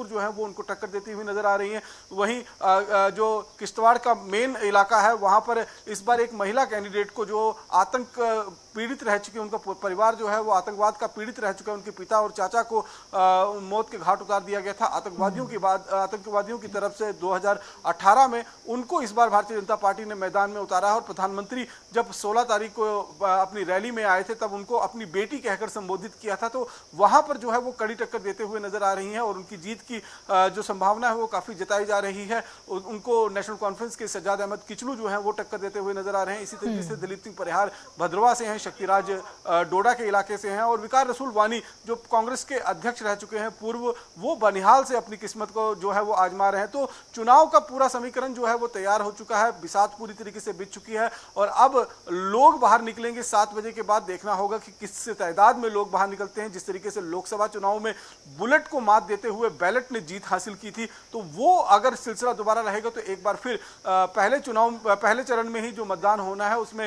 जो है वो उनको टक्कर देती हुई नजर आ रही हैं। वहीं जो किश्तवाड़ का मेन इलाका है वहां पर इस बार एक महिला कैंडिडेट को जो आतंक पीड़ित रह चुके, उनका परिवार जो है वो आतंकवाद का पीड़ित रह चुका है, उनके पिता और चाचा को मौत के घाट उतार दिया गया था आतंकवादियों की तरफ से 2018 में। उनको इस बार भारतीय जनता पार्टी ने मैदान में उतारा है और प्रधानमंत्री जब 16 तारीख को अपनी रैली में आए थे तब उनको अपनी बेटी कहकर संबोधित किया था। तो वहां पर जो है वो कड़ी टक्कर देते हुए नजर आ रही हैं और उनकी जीत की जो संभावना है वो काफी जताई जा रही है। उनको नेशनल कॉन्फ्रेंस के सज्जाद अहमद किचलू जो है वो टक्कर देते हुए नजर आ रहे हैं। इसी तरीके से दलीप सिंह परिहार भद्रवा से हैं, शक्तिराज डोडा के इलाके से हैं और विकार रसूल वानी जो कांग्रेस के अध्यक्ष रह चुके हैं पूर्व, वो बनिहाल से अपनी किस्मत को जो है वो आजमा रहे हैं। तो चुनाव का पूरा समीकरण जो है वो तैयार हो चुका है, बिसात पूरी तरीके से बिछ चुकी है और अब लोग बाहर निकलेंगे। 7 बजे के बाद देखना होगा कि किस तादाद में लोग बाहर निकलते हैं। जिस तरीके से लोकसभा चुनाव में बुलेट को मात देते हुए बैलेट ने जीत हासिल की थी, तो वो अगर सिलसिला दोबारा रहेगा तो एक बार फिर पहले चरण में ही जो मतदान होना है उसमें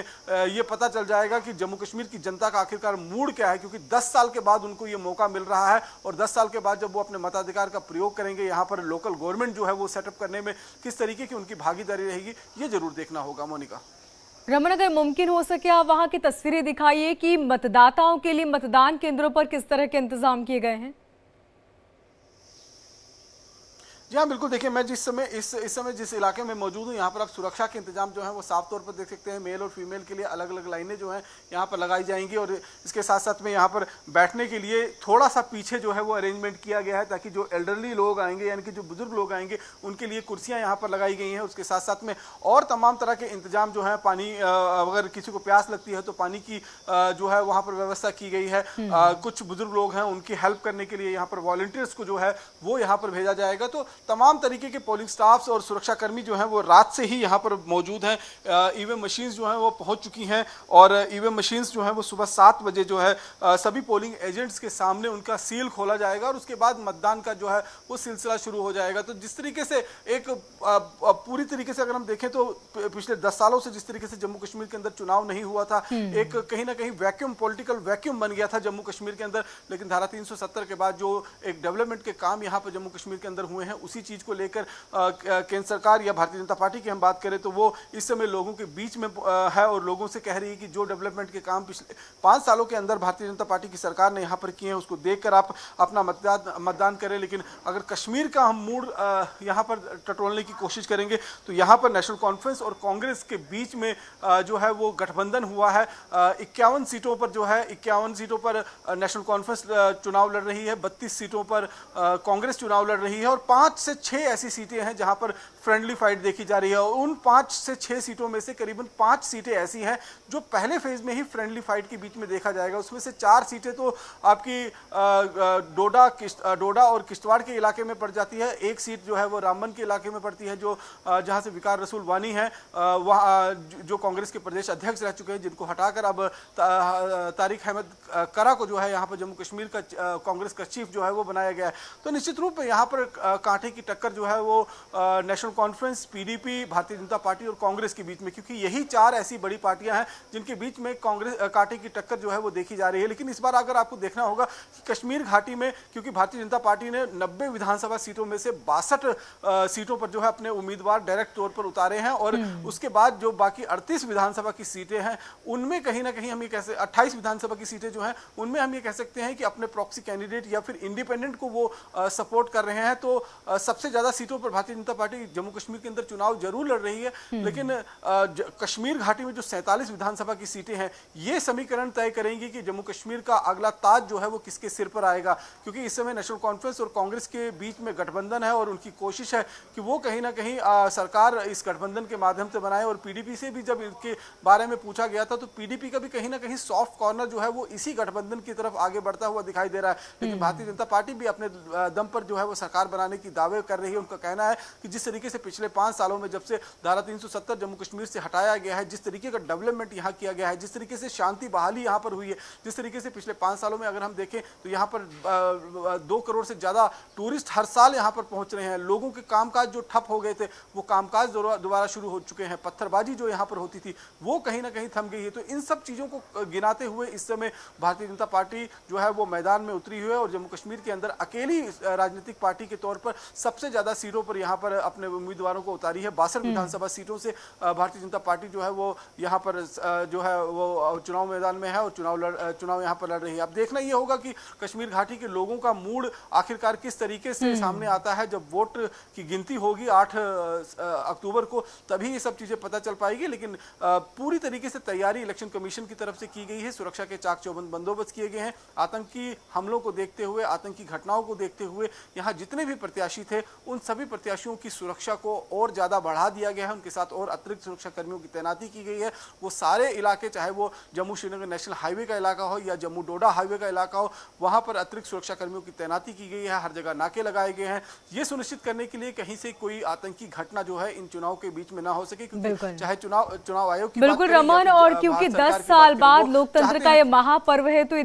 ये पता चल जाएगा कि जम्मू कश्मीर की जनता का आखिरकार मूड क्या है, क्योंकि 10 साल के बाद उनको ये मौका मिल रहा है और 10 साल के बाद जब वो अपने मताधिकार का प्रयोग करेंगे, यहाँ पर लोकल गवर्नमेंट जो है वो सेटअप करने में किस तरीके की उनकी भागीदारी रहेगी, ये जरूर देखना होगा। मोनिका, रमन, अगर मुमकिन हो सके आप वहां की तस्वीरें दिखाइए कि मतदाताओं के लिए मतदान केंद्रों पर किस तरह के इंतजाम किए गए हैं। जी हाँ, बिल्कुल। देखिए, मैं इस समय जिस इलाके में मौजूद हूँ यहाँ पर आप सुरक्षा के इंतजाम जो है वो साफ तौर पर देख सकते हैं। मेल और फीमेल के लिए अलग अलग लाइनें जो हैं यहाँ पर लगाई जाएंगी और इसके साथ साथ में यहाँ पर बैठने के लिए थोड़ा सा पीछे जो है वो अरेंजमेंट किया गया है ताकि जो एल्डरली लोग आएंगे यानी कि जो बुजुर्ग लोग आएंगे उनके लिए कुर्सियाँ यहाँ पर लगाई गई हैं। उसके साथ साथ में और तमाम तरह के इंतजाम जो है, पानी अगर किसी को प्यास लगती है तो पानी की जो है वहाँ पर व्यवस्था की गई है। कुछ बुजुर्ग लोग हैं उनकी हेल्प करने के लिए यहाँ पर वॉलंटियर्स को जो है वो यहाँ पर भेजा जाएगा। तो तमाम तरीके के पोलिंग स्टाफ्स और सुरक्षाकर्मी जो हैं वो रात से ही यहाँ पर मौजूद हैं। ईवीएम मशीन्स जो हैं वो पहुँच चुकी हैं और ईवीएम मशीन्स जो हैं वो सुबह 7 बजे जो है सभी पोलिंग एजेंट्स के सामने उनका सील खोला जाएगा और उसके बाद मतदान का जो है वो सिलसिला शुरू हो जाएगा। तो जिस तरीके से एक पूरी तरीके से अगर हम देखें तो पिछले 10 सालों से जिस तरीके से जम्मू कश्मीर के अंदर चुनाव नहीं हुआ था, एक कहीं ना कहीं वैक्यूम, पॉलिटिकल वैक्यूम बन गया था जम्मू कश्मीर के अंदर। लेकिन धारा 370 के बाद जो एक डेवलपमेंट के काम यहाँ पर जम्मू कश्मीर के अंदर हुए हैं, उसी चीज को लेकर केंद्र सरकार या भारतीय जनता पार्टी की हम बात करें तो वो इस समय लोगों के बीच में है और लोगों से कह रही है कि जो डेवलपमेंट के काम पिछले 5 सालों के अंदर भारतीय जनता पार्टी की सरकार ने यहाँ पर किए हैं उसको देखकर आप अपना मतदान करें। लेकिन अगर कश्मीर का हम मूड यहाँ पर टटोलने की कोशिश करेंगे तो यहाँ पर नेशनल कॉन्फ्रेंस और कांग्रेस के बीच में जो है वो गठबंधन हुआ है। 51 सीटों पर जो है 51 सीटों पर नेशनल कॉन्फ्रेंस चुनाव लड़ रही है, 32 सीटों पर कांग्रेस चुनाव लड़ रही है और 5 से 6 ऐसी सीटें हैं जहां पर फ्रेंडली फाइट देखी जा रही है। और उन 5 से 6 सीटों में से करीबन 5 सीटें ऐसी हैं जो पहले फेज में ही फ्रेंडली फाइट के बीच में देखा जाएगा। उसमें से 4 सीटें तो आपकी डोडा और किश्तवाड़ के इलाके में पड़ जाती है। एक सीट जो है वो रामबन के इलाके में पड़ती है जो जहां से विकार रसूल वानी है वहाँ जो कांग्रेस के प्रदेश अध्यक्ष रह चुके हैं, जिनको हटाकर अब तारिक अहमद करा को जो है यहाँ पर जम्मू कश्मीर का कांग्रेस का चीफ जो है वो बनाया गया है। तो निश्चित रूप में यहाँ पर कांटे की टक्कर जो है वो national conference, PDP, Bharatiya Janata party और कांग्रेस के बीच में, क्योंकि यही 4 ऐसी बड़ी पार्टियां हैं जिनके बीच में कांग्रेस कांटे की टक्कर जो है वो देखी जा रही है। लेकिन इस बार अगर आपको देखना होगा कि कश्मीर घाटी में, क्योंकि भारतीय जनता पार्टी ने 90 विधानसभा सीटों में से 62 सीटों पर जो है अपने उम्मीदवार डायरेक्ट तौर पर उतारे हैं और उसके बाद जो बाकी 38 विधानसभा की सीटें हैं उनमें कहीं ना कहीं हम ये कैसे 28 विधानसभा की सीटें जो हैं उनमें हम ये कह सकते हैं कि अपने प्रॉक्सी कैंडिडेट या फिर इंडिपेंडेंट को वो सपोर्ट कर रहे हैं। तो सबसे ज्यादा सीटों पर भारतीय जनता पार्टी जम्मू कश्मीर के अंदर चुनाव जरूर लड़ रही है, लेकिन कश्मीर घाटी में जो 47 विधानसभा की सीटें हैं ये समीकरण तय करेंगी कि जम्मू कश्मीर का अगला ताज जो है वो किसके सिर पर आएगा। क्योंकि इस समय नेशनल कॉन्फ्रेंस और कांग्रेस के बीच में गठबंधन है और उनकी कोशिश है कि वो कहीं ना कहीं सरकार इस गठबंधन के माध्यम से बनाए। और पीडीपी से भी जब इसके बारे में पूछा गया था तो पीडीपी का भी कहीं ना कहीं सॉफ्ट कॉर्नर जो है वो इसी गठबंधन की तरफ आगे बढ़ता हुआ दिखाई दे रहा है। लेकिन भारतीय जनता पार्टी भी अपने दम पर जो है वो सरकार बनाने की दावे कर रही है। उनका कहना है कि जिस तरीके से पिछले 5 सालों में जब से धारा 370 जम्मू कश्मीर से हटाया गया है, जिस तरीके का डेवलपमेंट यहाँ किया गया है, जिस तरीके से शांति बहाली यहाँ पर हुई है, जिस तरीके से पिछले 5 सालों में अगर हम देखें तो यहाँ पर 2 करोड़ से ज़्यादा टूरिस्ट हर साल यहाँ पर पहुँच रहे हैं। लोगों के कामकाज जो ठप हो गए थे वो कामकाज दोबारा शुरू हो चुके हैं। पत्थरबाजी जो यहाँ पर होती थी वो कहीं ना कहीं थम गई है। तो इन सब चीज़ों को गिनाते हुए इस समय भारतीय जनता पार्टी जो है वो मैदान में उतरी हुई है और जम्मू कश्मीर के अंदर अकेली राजनीतिक पार्टी के तौर पर सबसे ज़्यादा सीटों पर यहाँ पर अपने उम्मीदवारों को उतारी है। 62 विधानसभा सीटों से भारतीय जनता पार्टी जो है वो यहाँ पर जो है वो चुनाव मैदान में है और चुनाव यहाँ पर लड़ रही है। अब देखना ये होगा कि कश्मीर घाटी के लोगों का मूड आखिरकार किस तरीके से सामने आता है। जब वोट की गिनती होगी 8 अक्टूबर को तभी ये सब चीज़ें पता चल पाएगी। लेकिन पूरी तरीके से तैयारी इलेक्शन कमीशन की तरफ से की गई है। सुरक्षा के चाक चौबंद बंदोबस्त किए गए हैं। आतंकी हमलों को देखते हुए, आतंकी घटनाओं को देखते हुए यहाँ जितने भी प्रत्याशी थे उन सभी प्रत्याशियों की सुरक्षा को और ज़्यादा बढ़ा दिया गया है। उनके साथ और अतिरिक्त सुरक्षा कर्मियों की तैनाती की गई है। वो सारे इलाके, चाहे वो जम्मू श्रीनगर नेशनल हाईवे का इलाका हो या जम्मू डोडा हाईवे का इलाका हो, वहाँ पर अतिरिक्त सुरक्षा कर्मियों की तैनाती की गई है। हर जगह नाके लगाए गए हैं, ये सुनिश्चित करने के लिए कहीं से कोई आतंकी घटना जो है इन चुनाव के बीच में ना हो सके। क्योंकि चाहे चुनाव आयोग की बिल्कुल रमन, और क्योंकि 10 साल बाद लोकतंत्र का ये महापर्व है तो